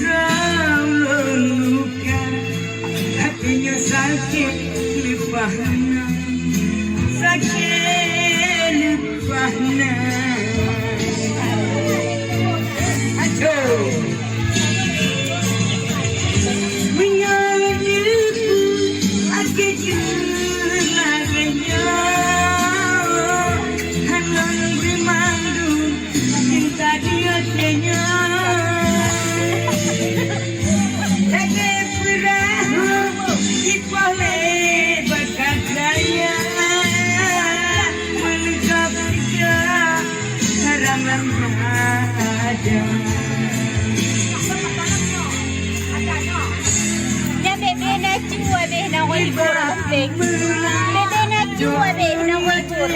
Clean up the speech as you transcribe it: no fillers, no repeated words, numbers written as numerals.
selalu luka, hatinya sakit lipahna, sakit lipahna. Aduh, menyelidiku akhir jelaganya, halang bermandu cinta dia kenya. Lagi perahu dipoleh bakat daya, menegap tiga harangan ada. Ya bebe na chua be na wal bor bebe na chua be na wal bor